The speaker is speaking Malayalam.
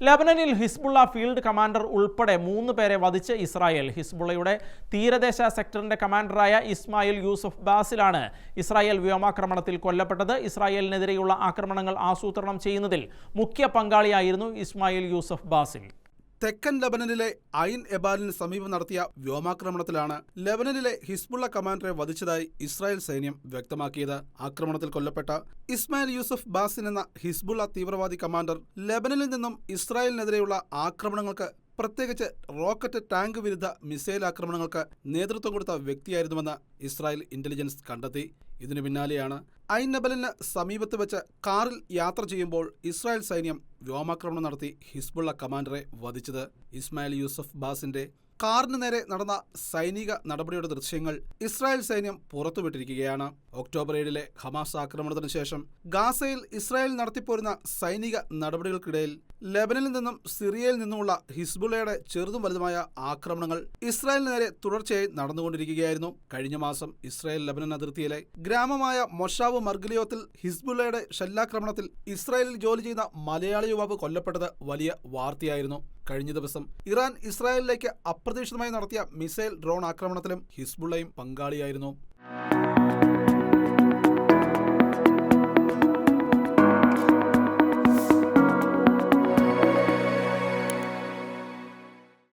ലെബനനിൽ ഹിസ്ബുള്ള ഫീൽഡ് കമാൻഡർ ഉൾപ്പെടെ 3 പേരെ വധിച്ച് ഇസ്രായേൽ. ഹിസ്ബുള്ളയുടെ തീരദേശ സെക്ടറിന്റെ കമാൻഡറായ ഇസ്മായിൽ യൂസഫ് ബാസിലാണ് ഇസ്രായേൽ വ്യോമാക്രമണത്തിൽ കൊല്ലപ്പെട്ടത്. ഇസ്രായേലിനെതിരെയുള്ള ആക്രമണങ്ങൾ ആസൂത്രണം ചെയ്യുന്നതിൽ മുഖ്യ പങ്കാളിയായിരുന്നു ഇസ്മായിൽ യൂസഫ് ബാസിൽ. തെക്കൻ ലെബനനിലെ ഐൻ എബാലിന് സമീപം നടത്തിയ വ്യോമാക്രമണത്തിലാണ് ലെബനനിലെ ഹിസ്ബുള്ള കമാൻഡറെ വധിച്ചതായി ഇസ്രായേൽ സൈന്യം വ്യക്തമാക്കിയത്. ആക്രമണത്തിൽ കൊല്ലപ്പെട്ട ഇസ്മായിൽ യൂസഫ് ബാസിൻ എന്ന ഹിസ്ബുള്ള തീവ്രവാദി കമാൻഡർ ലെബനനിൽ നിന്നും ഇസ്രായേലിനെതിരെയുള്ള ആക്രമണങ്ങൾക്ക്, പ്രത്യേകിച്ച് റോക്കറ്റ് ടാങ്ക് വിരുദ്ധ മിസൈൽ ആക്രമണങ്ങൾക്ക് നേതൃത്വം കൊടുത്ത വ്യക്തിയായിരുന്നുവെന്ന് ഇസ്രായേൽ ഇന്റലിജൻസ് കണ്ടെത്തി. ഇതിനു പിന്നാലെയാണ് ഐൻ എബലിന് സമീപത്ത് വെച്ച് കാറിൽ യാത്ര ചെയ്യുമ്പോൾ ഇസ്രായേൽ സൈന്യം വ്യോമാക്രമണം നടത്തി ഹിസ്ബുള്ള കമാൻഡറെ വധിച്ചത്. ഇസ്മായിൽ യൂസഫ് ബാസിന്റെ കാറിന് നേരെ നടന്ന സൈനിക നടപടിയുടെ ദൃശ്യങ്ങൾ ഇസ്രായേൽ സൈന്യം പുറത്തുവിട്ടിരിക്കുകയാണ്. ഒക്ടോബർ 7 ഹമാസ് ആക്രമണത്തിന് ശേഷം ഗാസയിൽ ഇസ്രായേൽ നടത്തിപ്പോരുന്ന സൈനിക നടപടികൾക്കിടയിൽ ലെബനനിൽ നിന്നും സിറിയയിൽ നിന്നുമുള്ള ഹിസ്ബുള്ളയുടെ ചെറുതും വലുതുമായ ആക്രമണങ്ങൾ ഇസ്രായേലിന് നേരെ തുടർച്ചയായി നടന്നുകൊണ്ടിരിക്കുകയായിരുന്നു. കഴിഞ്ഞ മാസം ഇസ്രായേൽ ലെബനൻ അതിർത്തിയിലെ ഗ്രാമമായ മൊഷാവ് മർഗലിയോത്തിൽ ഹിസ്ബുള്ളയുടെ ഷെല്ലാക്രമണത്തിൽ ഇസ്രായേലിൽ ജോലി ചെയ്യുന്ന മലയാളി യുവാവ് കൊല്ലപ്പെട്ടത് വലിയ വാർത്തയായിരുന്നു. കഴിഞ്ഞ ദിവസം ഇറാൻ ഇസ്രായേലിലേക്ക് അപ്രതീക്ഷിതമായി നടത്തിയ മിസൈൽ ഡ്രോൺ ആക്രമണത്തിലും ഹിസ്ബുള്ളയും പങ്കാളിയായിരുന്നു.